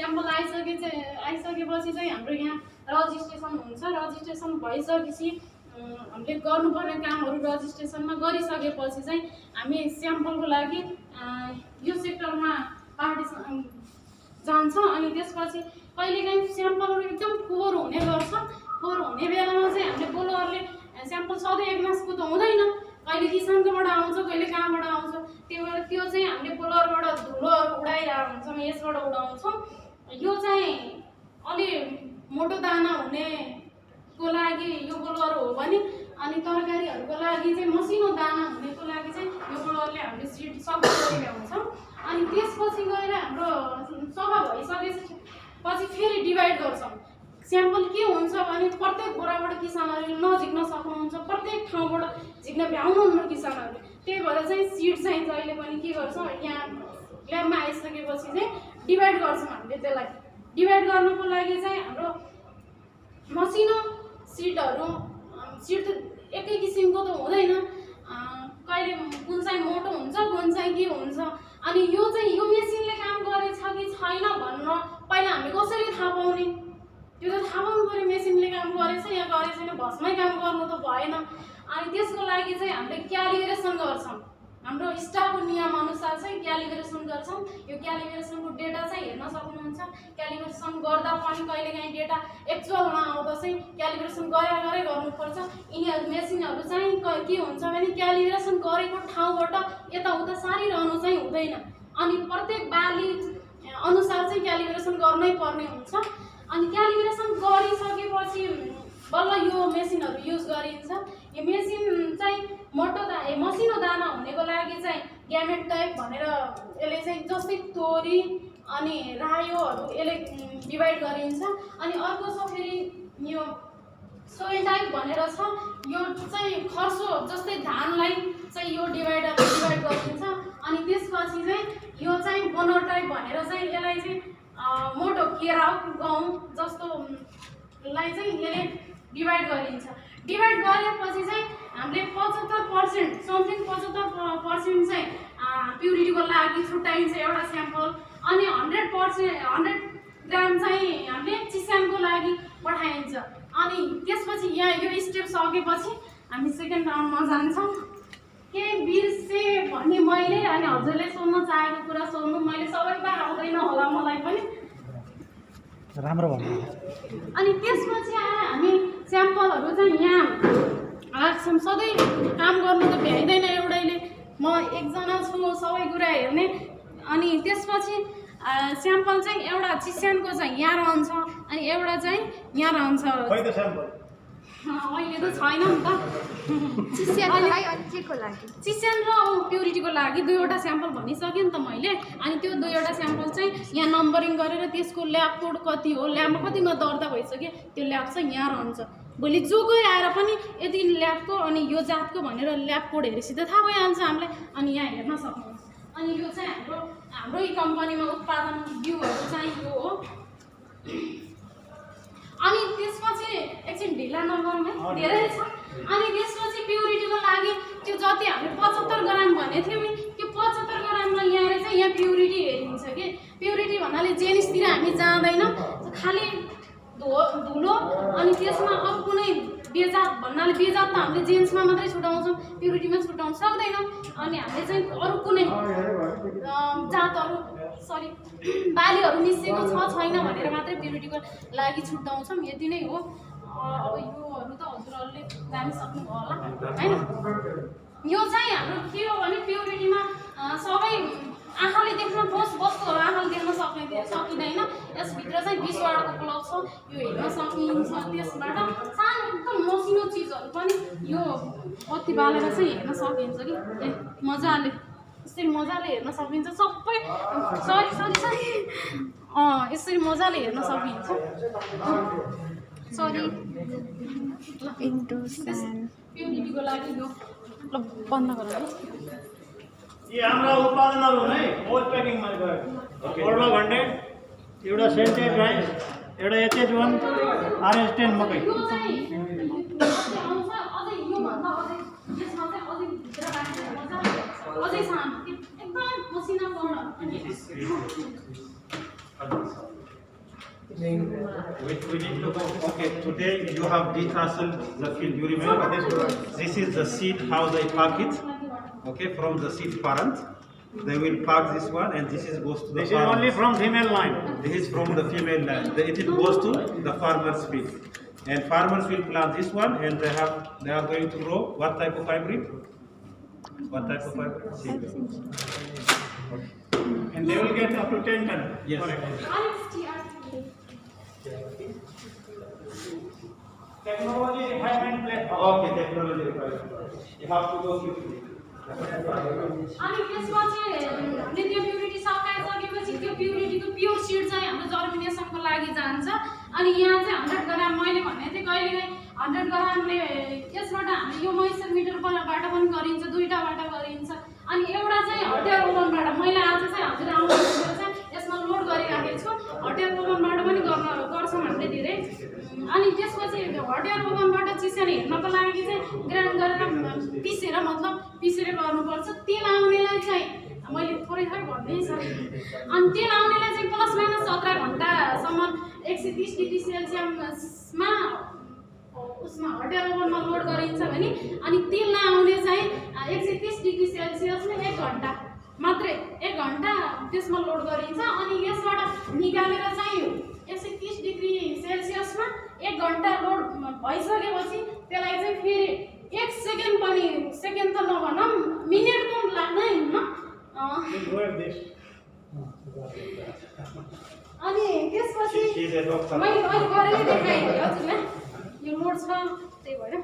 Sample आइसकेपछि चाहिँ हाम्रो यहाँ रजिस्ट्रेसन हुन्छ। रजिस्ट्रेसन भइसकेपछि हामीले गर्नुपर्ने कामहरू रजिस्ट्रेसनमा गरिसकेपछि चाहिँ हामी स्याम्पलको लागि यो सेक्टरमा जान्छ। अनि त्यसपछि कहिलेकाहीँ स्याम्पलहरू एकदम फोहोर हुने गर्छ। फोहोर हुने बेलामा चाहिँ हामीले बोलोहरूले स्याम्पल सधैँ एक मासको त हुँदैन, कहिले किसानकोबाट आउँछ कहिले कहाँबाट आउँछ, त्यो चाहिँ हामीले बोलोहरूबाट धुलोहरू उडाइरहेको हुन्छौँ, यसबाट उडाउँछौँ। यो चाहिँ अलि मोटो दाना हुनेको लागि यो बोलोहरू हो भने, अनि तरकारीहरूको लागि चाहिँ मसिनो दाना हुनेको लागि चाहिँ यो बोलोहरूले हामीले सिड सफा गरेका हुन्छौँ। अनि त्यसपछि गएर हाम्रो सफा भइसकेपछि फेरि डिभाइड गर्छौँ। स्याम्पल के हुन्छ भने प्रत्येक बोराबाट किसानहरूले नझिक्न सक्नुहुन्छ, प्रत्येक ठाउँबाट झिक्न भ्याउनुहुन्न किसानहरूले। त्यही भएर चाहिँ सिड चाहिँ जहिले पनि के गर्छौँ, यहाँ ल्याबमा आइसकेपछि चाहिँ डिभाइड गर्छौँ हामीले। त्यसलाई डिभाइड गर्नुको लागि चाहिँ हाम्रो मसिनो सिडहरू, सिड त एकै किसिमको त हुँदैन, कहिले कुन चाहिँ मोटो हुन्छ कुन चाहिँ के हुन्छ। अनि यो चाहिँ यो मेसिनले काम गरेछ कि छैन भनेर पहिला हामीले कसरी थाहा पाउने, त्यो त थाहा पाउनु पऱ्यो मेसिनले काम गरेछ या गरेको छैन, भस्मै काम गर्नु त भएन। अनि त्यसको लागि चाहिँ हामीले क्यालिब्रेसन गर्छौँ, हाम्रो स्टाफको नियमअनुसार चाहिँ क्यालिब्रेसन गर्छौँ। यो क्यालिब्रेसनको डेटा चाहिँ हेर्न सक्नुहुन्छ। क्यालिब्रेसन गर्दा पनि कहिलेकाहीँ डेटा एक्चुअलमा आउँदा चाहिँ क्यालिब्रेसन गरे गर्नुपर्छ। यिनीहरू मेसिनहरू चाहिँ के हुन्छ भने क्यालिब्रेसन गरेको ठाउँबाट यताउता सारिरहनु चाहिँ हुँदैन, अनि प्रत्येक बाली अनुसार चाहिँ क्यालिब्रेसन गर्नै पर्ने हुन्छ। अनि क्यालिब्रेसन गरिसकेपछि बल्ल यो मेसिनहरू युज गरिन्छ। यो मेसिन चाहिँ मसिनो दाना हुनेको लागि चाहिँ ग्यामेट टाइप भनेर यसले चाहिँ जस्तै तोरी अनि रायोहरू यसले डिभाइड गरिन्छ। अनि अर्को छ फेरि यो सोइल टाइप भनेर छ, यो चाहिँ खर्सो जस्तै धानलाई चाहिँ यो डिभाइड गरिन्छ। अनि त्यसपछि चाहिँ यो चाहिँ बोनर टाइप भनेर चाहिँ यसलाई चाहिँ मोटो केरा गहुँ जस्तोलाई चाहिँ यसले डिभाइड गरिन्छ। डिभाइड गरेपछि चाहिँ हामीले 75% समथिङ 75% चाहिँ प्युरिटीको लागि छुट्याइन्छ एउटा स्याम्पल। अनि 100 ग्राम चाहिँ हामीले चिस्यानको लागि पठाइन्छ। अनि त्यसपछि यहाँ यो स्टेप सकेपछि हामी सेकेन्ड राउन्डमा जान्छौँ। के बिर्से भन्ने मैले, अनि हजुरले सोध्न चाहेको कुरा सोध्नु, मैले सबै बार आउँदैन होला मलाई पनि, राम्रो भन्नु। अनि त्यसपछि आएर हामी स्याम्पलहरू चाहिँ यहाँ राख्छौँ। सधैँ काम गर्नु त भ्याइँदैन एउटैले, म एकजना छु सबै कुरा हेर्ने। अनि त्यसपछि स्याम्पल चाहिँ एउटा चिस्यानको चाहिँ यहाँ रहन्छ, अनि एउटा चाहिँ यहाँ रहन्छ। अहिले त छैन नि त, चिस्यान र प्युरिटीको लागि दुईवटा स्याम्पल भनिसकेँ नि त मैले। अनि त्यो दुईवटा स्याम्पल चाहिँ यहाँ नम्बरिङ गरेर त्यसको ल्याब कोड कति हो, ल्याबमा कतिमा दर्ता भइसक्यो, त्यो ल्याब चाहिँ यहाँ रहन्छ। भोलि जो कोही आएर पनि यति ल्याबको अनि यो जातको भनेर ल्याब कोड हेरेपछि त थाहा भइहाल्छ हामीलाई। अनि यहाँ हेर्न सक्नुहुन्छ। अनि यो चाहिँ हाम्रै कम्पनीमा उत्पादन बिउहरू चाहिँ यो हो। अनि त्यसपछि एकछिन ढिला नगरौँ है, धेरै छ। अनि त्यसपछि प्युरिटीको लागि त्यो जति हामीले 75 ग्राम भनेको थियौँ नि, त्यो 75 ग्रामलाई यहाँले चाहिँ यहाँ प्युरिटी हेरिन्छ कि। प्युरिटी भन्नाले जेनिसतिर हामी जाँदैनौँ, खालि धुलो अनि त्यसमा अरू कुनै बेजात भन्नाले बेजात त हामीले जेन्समा मात्रै छुटाउँछौँ, प्युरिटीमा छुटाउन सक्दैनौँ। अनि हामीले चाहिँ अरू कुनै जातहरू बालीहरू मिसिएको छैन भनेर मात्रै प्युरिटीको लागि छुटाउँछौँ। यति नै हो। अब योहरू त हजुरहरूले जानिसक्नुभयो होला होइन। यो चाहिँ हाम्रो के हो भने प्युरिटीमा सबै आँखाले देख्न ठोस वस्तुहरू आँखाले देख्न सकिँदैन। यसभित्र चाहिँ 20 वाटको प्लग छ, यो हेर्न सकिन्छ। त्यसबाट सानो एकदम मसिनो चिजहरू पनि यो बत्ती बालेर चाहिँ हेर्न सकिन्छ कि मजाले, यसरी मजाले हेर्न सकिन्छ सबै। यसरी मजाले हेर्न सकिन्छ। प्युरिटीको लागि यो बन्द गरौँ। ये हाम्रा उत्पादनहरू नै होल प्याकिङमा गयो। कोर्लो घन्टे, एउटा सेन्टेज राइस, एउटा एचएच1, आरएस10 मकै। यो चाहिँ आउँछ अझै यो भन्दा अझै यसमा चाहिँ अझै भित्र राखेर मजाले अझै सानो एकदम मसिना पर्न। We need to go. Okay, today you have detached the field. You remember this is the seed, how they pack it. Okay, from the seed parent. They will pack this one, and this is goes to the This is farmers. only from female line. This is from the female land. It goes to the farmer's field, and farmers will plant this one, and they are going to grow what type of hybrid? What type of hybrid? Seed. And they will get up to 10 ton. Yes. Correct. Technology refinement platform. Okay, technology required. You have to go quickly. अनि त्यसमा चाहिँ हामीले त्यो purity सकाइसकेपछि त्यो प्युरिटीको pure seed चाहिँ हाम्रो जर्मिनेसनको लागि जान्छ अनि यहाँ चाहिँ 100 ग्राम मैले भने थिएँ कहिलेकाहीँ 100 ग्रामले यसबाट हामीले यो मोइस्चर मिटरबाट पनि गरिन्छ दुईटाबाट गरिन्छ अनि एउटा चाहिँ हटिया ओभनबाट मैले आज चाहिँ हजुर आउनुहुन्छ चाहिँ यसमा लोड गरिराखेको छु हटिया ओभनबाट पनि गर्छौँ हामीले धेरै अनि त्यसपछि हटिया ओभनबाट चिसो हेर्नको लागि चाहिँ ग्राइन्ड गरेर पिसेर मतलब पिसेर गर्नुपर्छ तेल आउनेलाई चाहिँ मैले थोरै थोरै भन्दैछ अनि तेल आउनेलाई चाहिँ प्लस माइनस 17 घन्टासम्म 130 डिग्री सेल्सियसमा उसमा हटिया ओभनमा लोड गरिन्छ भने अनि तेल नआउने चाहिँ 130 डिग्री सेल्सियसमा 1 घन्टा मात्रै 1 घन्टा त्यसमा लोड गरिन्छ अनि यसबाट निकालेर चाहिँ 130 डिग्री सेल्सियसमा 1 घन्टा लोड भइसकेपछि त्यसलाई चाहिँ फेरि 1 सेकेन्ड पनि सेकेन्ड त नभनौँ मिनेट त लाग्नै हुन्न अनि त्यसपछि मैले अहिले गरेरै देखाएँ हजुरलाई यो लोड छ त्यही भएर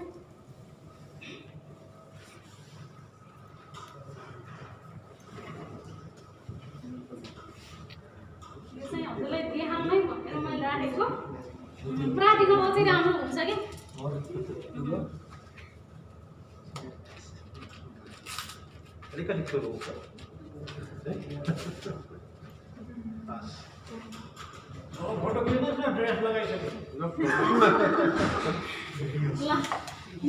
यो चाहिँ हजुरलाई देखाउनै भनेर मैले राखेको प्राक्टिकल अझै राम्रो हुन्छ कि अलिकति ठुलो हुन्छ फोटो खिच्नुहोस् न ड्रेस लगाइसक्यो ल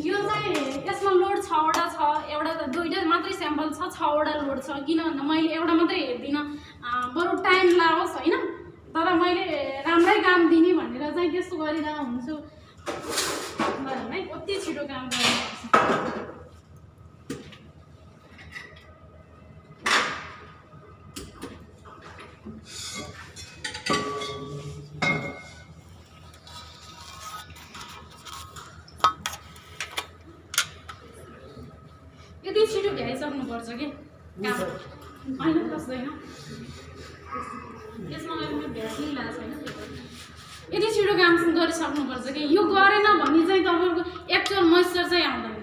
यो चाहिँ यसमा लोड 6वटा छ एउटा त दुईटा मात्रै स्याम्पल छ 6वटा लोड छ किन भन्दा मैले एउटा मात्रै हेर्दिनँ बरु टाइम लागोस् होइन तर मैले राम्रै काम दिने भनेर चाहिँ त्यस्तो गरिरहेको हुन्छु है कति छिटो काम गर्नुपर्छ यति छिटो भ्याइसक्नुपर्छ कि काम होइन बस्दैन यसमा अहिले भ्यास लिइरहेको छैन यति छिटो काम गरिसक्नुपर्छ कि यो गरेन भने चाहिँ तपाईँको एक्चुअल मोइस्चर चाहिँ आउँदैन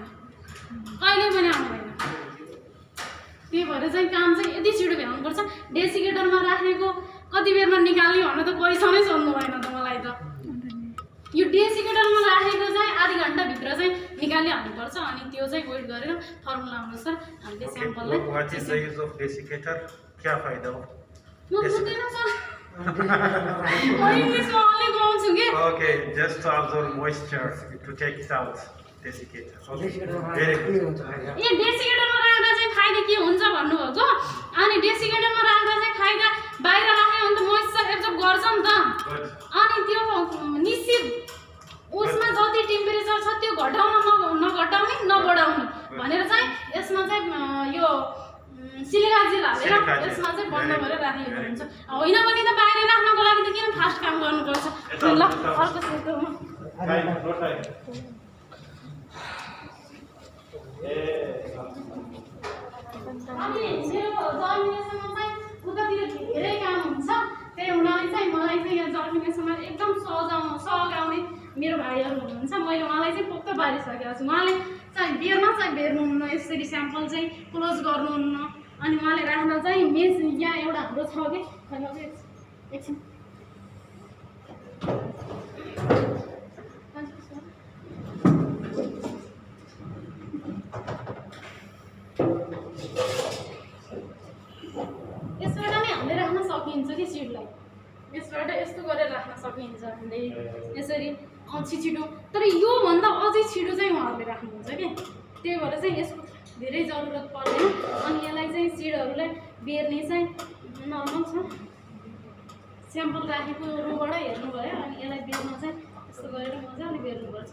कहिले पनि आउँदैन त्यही भएर चाहिँ काम चाहिँ यति छिटो भ्याउनुपर्छ डेसिकेटरमा राखेको कति बेरमा निकाल्ने भनेर त पैसामै सोध्नु भएन त मलाई त यो डेसिकेटरमा राखेको चाहिँ आधी घन्टाभित्र चाहिँ निकालिहाल्नुपर्छ अनि त्यो चाहिँ वेट गरेर फर्मुला अनुसार हामीले स्याम्पललाई What is the use of desiccator? क्या फाइदा हो? म बुझ्दैन सर म इङ्ग्लिसमा अलि गाउँछु कि Okay, just to absorb moisture to take it out. Desiccator. Okay. Very good. ए डेसिकेटरमा राख्दा चाहिँ फाइदा के हुन्छ भन्नुभएको अनि डेसिकेटरमा राख्दा चाहिँ फाइदा बाहिर राख्यो भने त मोइस्चर एब्जर्ब गर्छ नि त Good. अनि त्यो निश्चित उसमा जति टेम्परेचर छ त्यो घटाउन नघटाउने नबढाउने भनेर चाहिँ यसमा चाहिँ यो सिलिका जेल हालेर यसमा चाहिँ बन्द गरेर राखेको हुन्छ होइन भने त बाहिर राख्नको लागि त किन फास्ट काम गर्नुपर्छ ल अर्को सेटमा Time, no time. अनि मेरो जर्मिनेसनमा चाहिँ उतातिर धेरै काम हुन्छ त्यही हुनाले चाहिँ मलाई चाहिँ यहाँ जर्मिनेसनमा एकदम सहज आउने मेरो भाइहरू हुनुहुन्छ मैले उहाँलाई चाहिँ पोख्त पारिसकेको छु उहाँले चाहिँ बेर्नुहुन्न यसरी स्याम्पल चाहिँ क्लोज गर्नुहुन्न अनि उहाँले राख्दा चाहिँ मेज यहाँ एउटा हाम्रो छ कि एकछिन यसबाट नै हामीले राख्न सकिन्छ कि सिडलाई यसबाट यस्तो गरेर राख्न सकिन्छ हामीले यसरी छिटो तर योभन्दा अझै छिटो चाहिँ उहाँहरूले राख्नुहुन्छ कि त्यही भएर चाहिँ यसको धेरै जरुरत पर्दैन अनि यसलाई चाहिँ सिडहरूलाई बेर्ने चाहिँ नर्मल छ स्याम्पल राखेको रोबाट हेर्नुभयो अनि यसलाई बेर्न चाहिँ यस्तो गरेर मजाले बेर्नुपर्छ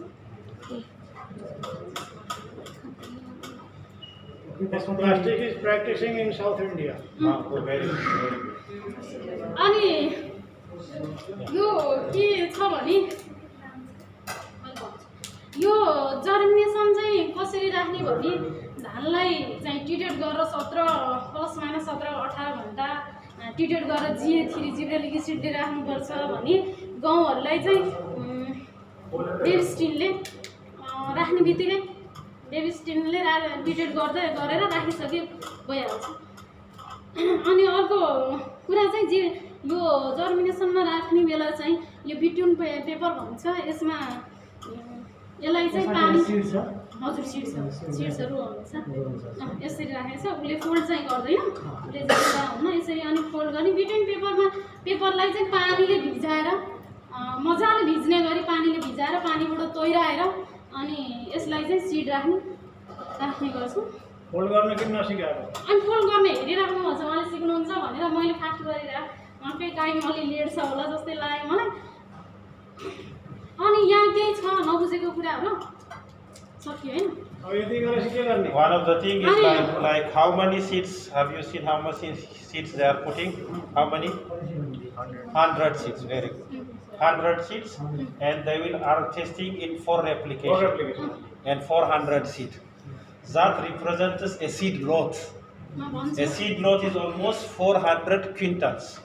This plastic is practicing in South India. अनि यो के छ भने यो जर्मिनेसन चाहिँ कसरी राख्ने भने धानलाई चाहिँ ट्रिटेड गरेर 17 घन्टा ट्रिटेड गरेर GA3 जिब्रेलिक एसिडले राख्नुपर्छ भने गहुँहरूलाई चाहिँ डेभिस्टिनले राख्ने बित्तिकै डेभिस्टिनले ट्रिटेड गरेर राखिसके भइहाल्छ अनि अर्को कुरा चाहिँ यो जर्मिनेसनमा राख्ने बेला चाहिँ यो बिट्युन पेपर भन्छ यसमा यसलाई चाहिँ पानी हजुर सिड्सहरू हुन्छ यसरी राखेको छ उसले फोल्ड चाहिँ गर्दैन उसले ज्यादा हुन्न यसरी अनि फोल्ड गर्ने बिट्युन पेपरलाई चाहिँ पानीले भिजाएर मजाले भिज्ने गरी पानीले भिजाएर पानीबाट तोइराएर अनि यसलाई चाहिँ सिड राख्ने गर्छु फोल्ड गर्न किन नसिकाएको अनि फोल्ड गर्ने हेरिराख्नु हुन्छ उहाँले सिक्नुहुन्छ भनेर मैले फास्ट गरिरहेको उहाँकै टाइम अलि लेट छ होला जस्तै लाग्यो मलाई अनि यहाँ केही छ नबुझेको कुराहरू सक्यो हैन अब यति गरेपछि के गर्ने One of the thing is like how many seeds have you seen? How much seeds they are putting? How many? 100 seeds. Very good. 100 seeds, and they are testing in 4 replications and 400 seeds. That represents a seed lot. A seed lot is almost 400 quintals.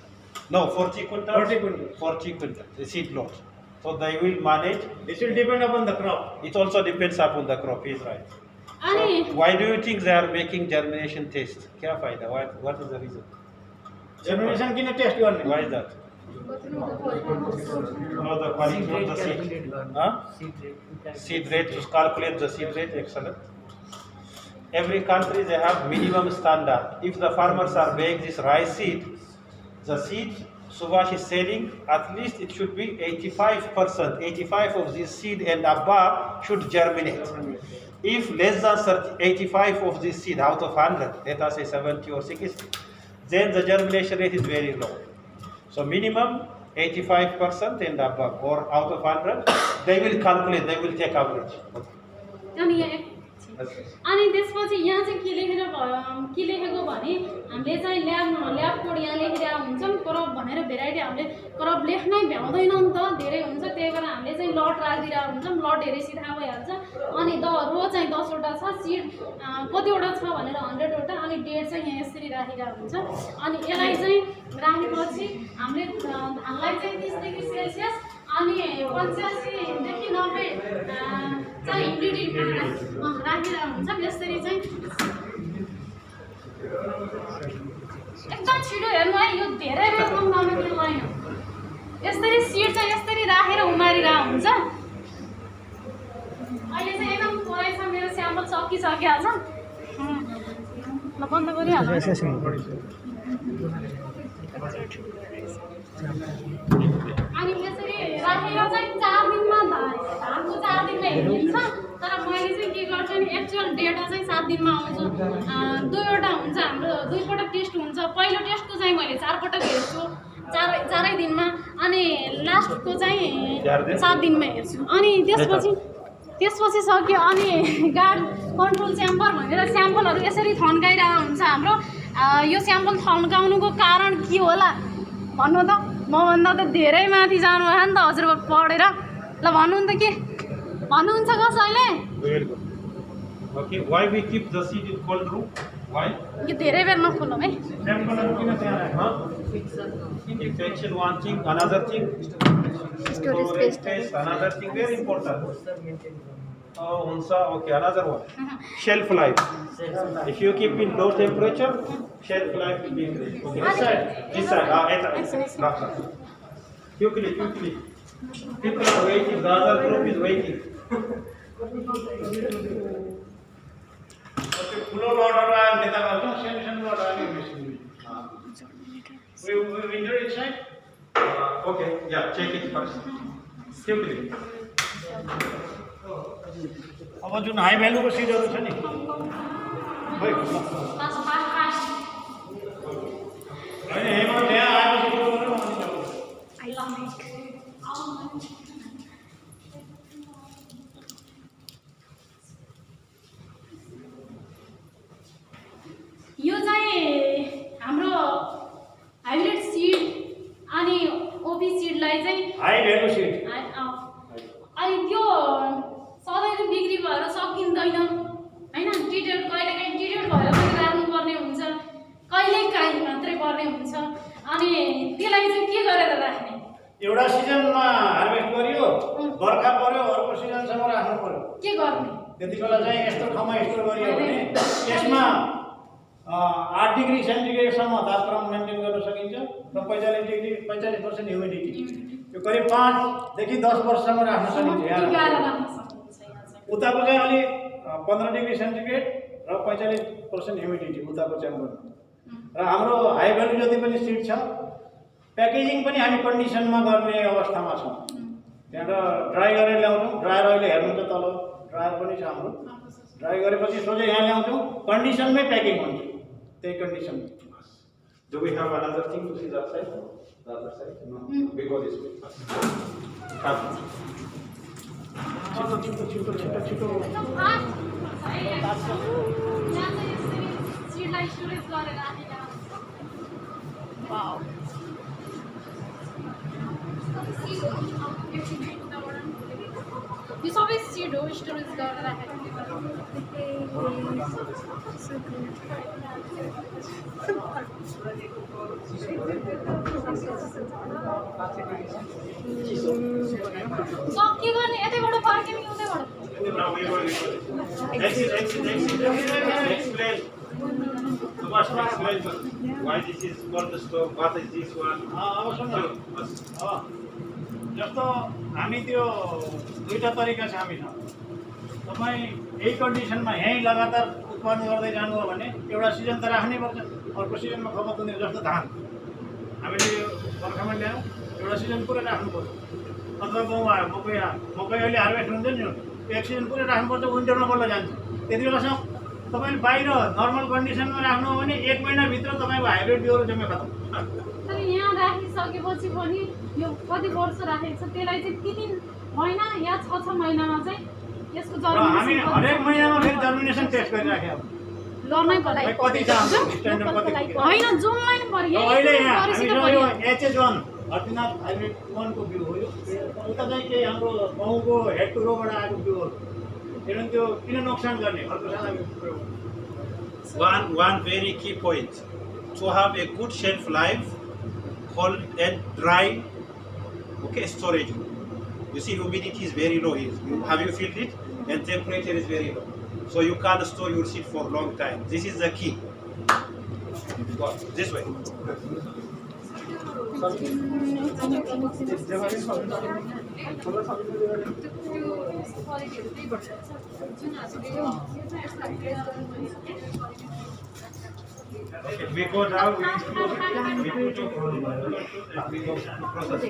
No, 40 quintals. 40 quintals. A seed lot. So they will manage. This will depend upon the crop. It also depends upon the crop. He is right. So अनि why do you think they are making germination test? क्या फायदा? What is the reason? Germination किन test गर्ने Why is that? No, the quality of the seed. Huh? Seed rate, to calculate the seed rate, excellent. Every country they have minimum standard. If the farmers are buying this rice seed, the seed Subhash is selling, at least it should be 85%. 85 of this seed and above should germinate. If less than 85 of this seed out of 100, let us say 70 or 60, then the germination rate is very low. So minimum 85% and above, or out of 100, they will calculate, they will take average. अनि त्यसपछि यहाँ चाहिँ के लेखेको भने हामीले चाहिँ lab code यहाँ लेखिरहेको हुन्छौँ क्रप भनेर भेराइटी हामीले क्रप लेख्नै भ्याउँदैनौँ नि त धेरै हुन्छ त्यही भएर हामीले चाहिँ लट राखिदिरहेको हुन्छौँ लट हेरेपछि थाहा भइहाल्छ अनि रो चाहिँ 10वटा छ सिड कतिवटा छ भनेर 100वटा अनि डेट चाहिँ यहाँ यसरी राखिरहेको हुन्छ अनि यसलाई चाहिँ राखेपछि हामीले धानलाई चाहिँ 30 डिग्री सेल्सियस अनि 85 देखि 90 चाहिँ ह्युमिडिटी राखिरहेको हुन्छ यसरी चाहिँ एकदम छिटो हेर्नु है यो धेरै बेर काम गर्नु पर्दैन यसरी सिड चाहिँ यसरी राखेर उमारिरहेको हुन्छ अहिले चाहिँ एकदम थोरै छ मेरो स्याम्पल सकिसकेको छ ल बन्द गरिहाल्नु अनि यसरी राखेर चाहिँ 4 दिनमा धानको 4 दिनमा हेरिन्छ तर मैले चाहिँ के गर्छु नि एक्चुअल डेटा चाहिँ 7 दिनमा आउँछ दुईवटा हुन्छ हाम्रो दुईपटक टेस्ट हुन्छ पहिलो टेस्टको चाहिँ मैले 4 पटक हेर्छु चारै दिनमा अनि लास्टको चाहिँ 7 दिनमा हेर्छु अनि त्यसपछि सक्यो अनि गार्ड कन्ट्रोल च्याम्बर भनेर स्याम्पलहरू यसरी थन्काइरहेको हुन्छ हाम्रो यो स्याम्पल थन्काउनुको कारण के होला भन्नु त मभन्दा त धेरै माथि जानुभयो नि त हजुरको पढेर ल भन्नु नि त के भन्नुहुन्छ कसैले Okay, why we keep the seed in cold room? Why? यो धेरै बेर नखोलौँ है Infection one thing, another thing. Storage space, another thing, very important. Oh, okay, another one. Shelf life. If you keep in low temperature, shelf life will be increased. Okay, this side. Quickly. People are waiting, the other group is waiting. ठुलो लटहरू आयो भने त्यता गर्छौँ सानो lot आयो भने we winter inside Okay, yeah, check it first. Quickly. अब जुन हाई भ्यालुको सिडहरू छ नि होइन हेमा त्यहाँ आएपछि यो चाहिँ हाम्रो हाइब्रिड सिड अनि ओपी सिडलाई चाहिँ हाई भ्यालु सिड अनि त्यो सधैँ त बिक्री भएर सकिँदैन होइन। ट्रिटेड कहिलेकाहीँ ट्रिटेड भएर पनि राख्नुपर्ने हुन्छ, कहिलेकाहीँ मात्रै पर्ने हुन्छ। अनि त्यसलाई चाहिँ के गरेर राख्ने? एउटा सिजनमा हार्भेस्ट गरियो, बर्खा पर्यो, अर्को सिजनसम्म राख्नु पर्यो। के गर्ने? त्यति बेला चाहिँ यस्तो ठाउँमा स्टोर गरियो भने यसमा 8 डिग्री सेन्टिग्रेडसम्म तापक्रम मेन्टेन गर्न सकिन्छ र 45% ह्युमिडिटी, यो करिब 5 देखि 10 वर्षसम्म राख्न सकिन्छ। उताको चाहिँ अलि 15 डिग्री सेन्टिग्रेड र 45% ह्युमिडिटी उताको च्याम्बरमा। र हाम्रो हाई भ्यालु जति पनि सिड छ, प्याकेजिङ पनि हामी कन्डिसनमा गर्ने अवस्थामा छौँ। त्यहाँबाट ड्राई गरेर ल्याउँछौँ। ड्रायर अहिले हेर्नु त तल ड्रायर पनि छ हाम्रो। ड्राई गरेपछि सोझै यहाँ ल्याउँछौँ, कन्डिसनमै प्याकिङ हुन्छ, त्यही condition. Do we have another thing to see that side? The other side? No. We go this way. छिटो सिडलाई स्टोरेज गरेर राखेका यो सबै सिड हो स्टोरेज गरेर राखेको। के गर्ने? यतैबाट फर्क्यौँ कि उतैबाट? Explain. Why this is called the stove? What is this one? अब सुन्नु, जस्तो हामी त्यो दुईवटा तरिका छ हामीसँग। तपाईँ यही कन्डिसनमा यहीँ लगातार उत्पादन गर्दै जानु हो भने एउटा सिजन त राख्नै पर्छ, अर्को सिजनमा खपत हुने। जस्तो धान हामीले यो बर्खामा ल्यायौँ, एउटा सिजन पुरै राख्नु पर्छ। अथवा गहुँ आयो, मकै आयो, मकै अहिले हार्भेस्ट हुन्छ नि, एक सिजन पुरै राख्नुपर्छ, विन्टरमा बल्ल जान्छ। त्यति बेलासम्म तपाईँले बाहिर नर्मल कन्डिसनमा राख्नु हो भने 1 महिनाभित्र तपाईँको हाइब्रिड बिउहरू जम्मै खतम। तर यहाँ राखिसकेपछि पनि यो कति वर्ष राखेको छ, त्यसलाई चाहिँ 3 महिना या 6 महिनामा चाहिँ यसको हामी हरेक महिनामा फेरि जर्मिनेसन टेस्ट गरिराख्यौँ। गर्नै पर्यो कति छ स्ट्यान्डर्ड कति होइन, जुमलाई नै पर्यो। अहिले यहाँ हामीसँग यो HH1 हर्टिनाथ हाइब्रिड 1 को बिउ हो। यो उता चाहिँ केही हाम्रो गाउँको हेड टु रोबाट आएको बिउहरू, किनभने त्यो किन नोक्सान गर्ने? अर्को साना बिउ। One very key point to have a good shelf life, cold and dry, okay, storage. You see, humidity is very low here. Have you felt it? And temperature is very low, so you can't store your seed for a long time. This is the key. Go this way. Okay, we go now. We go to process.